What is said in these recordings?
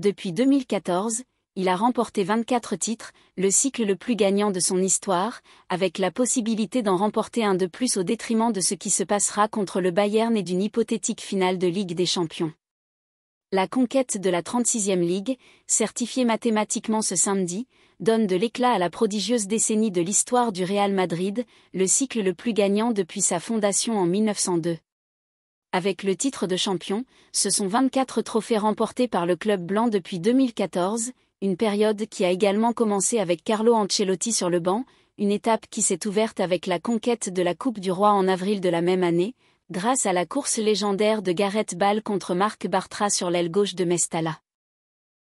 Depuis 2014, il a remporté 24 titres, le cycle le plus gagnant de son histoire, avec la possibilité d'en remporter un de plus au détriment de ce qui se passera contre le Bayern et d'une hypothétique finale de Ligue des Champions. La conquête de la 36e Ligue, certifiée mathématiquement ce samedi, donne de l'éclat à la prodigieuse décennie de l'histoire du Real Madrid, le cycle le plus gagnant depuis sa fondation en 1902. Avec le titre de champion, ce sont 24 trophées remportés par le club blanc depuis 2014, une période qui a également commencé avec Carlo Ancelotti sur le banc, une étape qui s'est ouverte avec la conquête de la Coupe du Roi en avril de la même année, grâce à la course légendaire de Gareth Bale contre Marc Bartra sur l'aile gauche de Mestalla.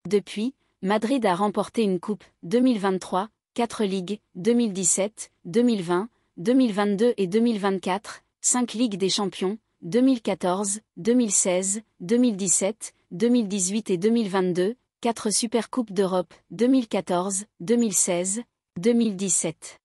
Depuis, Madrid a remporté une coupe, 2023, 4 ligues, 2017, 2020, 2022 et 2024, 5 ligues des champions, 2014, 2016, 2017, 2018 et 2022, 4 Supercoupes d'Europe, 2014, 2016, 2017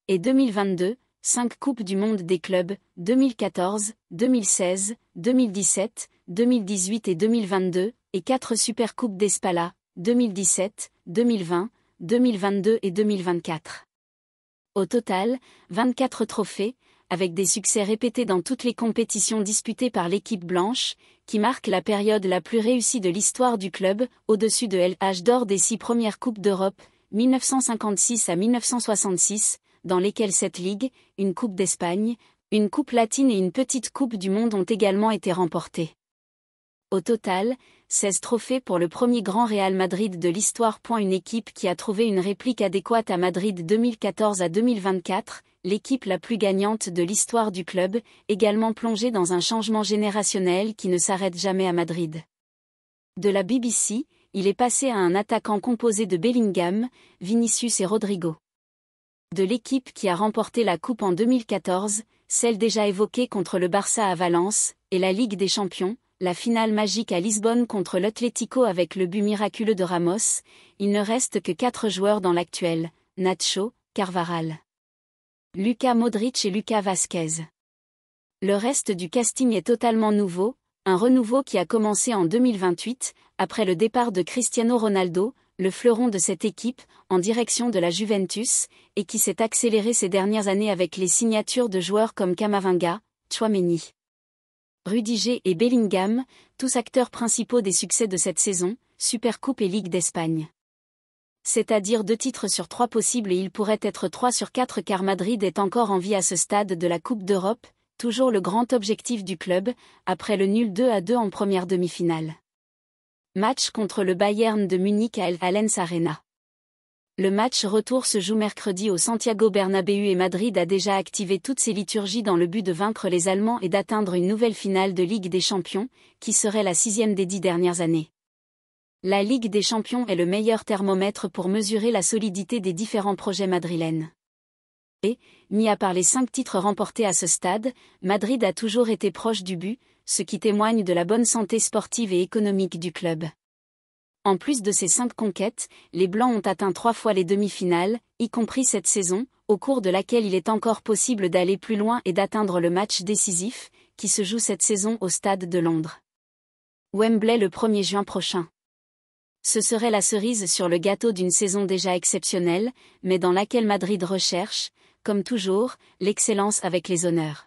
et 2022, 5 Coupes du monde des clubs, 2014, 2016, 2017, 2018 et 2022, et 4 Supercoupes d'Espala, 2017, 2020, 2022 et 2024. Au total, 24 trophées, avec des succès répétés dans toutes les compétitions disputées par l'équipe blanche, qui marque la période la plus réussie de l'histoire du club, au-dessus de l'âge d'or des 6 premières Coupes d'Europe, 1956 à 1966, dans lesquelles 7 ligues, une Coupe d'Espagne, une Coupe latine et une petite Coupe du monde ont également été remportées. Au total, 16 trophées pour le premier grand Real Madrid de l'histoire. Une équipe qui a trouvé une réplique adéquate à Madrid 2014 à 2024, l'équipe la plus gagnante de l'histoire du club, également plongée dans un changement générationnel qui ne s'arrête jamais à Madrid. De la BBC, il est passé à un attaquant composé de Bellingham, Vinicius et Rodrigo. De l'équipe qui a remporté la Coupe en 2014, celle déjà évoquée contre le Barça à Valence, et la Ligue des Champions, la finale magique à Lisbonne contre l'Atlético avec le but miraculeux de Ramos, il ne reste que 4 joueurs dans l'actuel, Nacho, Carvajal, Luka Modric et Lucas Vázquez. Le reste du casting est totalement nouveau, un renouveau qui a commencé en 2028, après le départ de Cristiano Ronaldo, le fleuron de cette équipe, en direction de la Juventus, et qui s'est accéléré ces dernières années avec les signatures de joueurs comme Camavinga, Tchouaméni, Rudiger et Bellingham, tous acteurs principaux des succès de cette saison, Supercoupe et Ligue d'Espagne. C'est-à-dire 2 titres sur 3 possibles et il pourrait être 3 sur 4 car Madrid est encore en vie à ce stade de la Coupe d'Europe, toujours le grand objectif du club, après le nul 2-2 en première demi-finale. Match contre le Bayern de Munich à Allianz Arena. Le match retour se joue mercredi au Santiago Bernabéu et Madrid a déjà activé toutes ses liturgies dans le but de vaincre les Allemands et d'atteindre une nouvelle finale de Ligue des Champions, qui serait la 6e des 10 dernières années. La Ligue des Champions est le meilleur thermomètre pour mesurer la solidité des différents projets madrilènes. Et, mis à part les 5 titres remportés à ce stade, Madrid a toujours été proche du but, ce qui témoigne de la bonne santé sportive et économique du club. En plus de ces 5 conquêtes, les Blancs ont atteint 3 fois les demi-finales, y compris cette saison, au cours de laquelle il est encore possible d'aller plus loin et d'atteindre le match décisif, qui se joue cette saison au Stade de Londres. Wembley le 1er juin prochain. Ce serait la cerise sur le gâteau d'une saison déjà exceptionnelle, mais dans laquelle Madrid recherche, comme toujours, l'excellence avec les honneurs.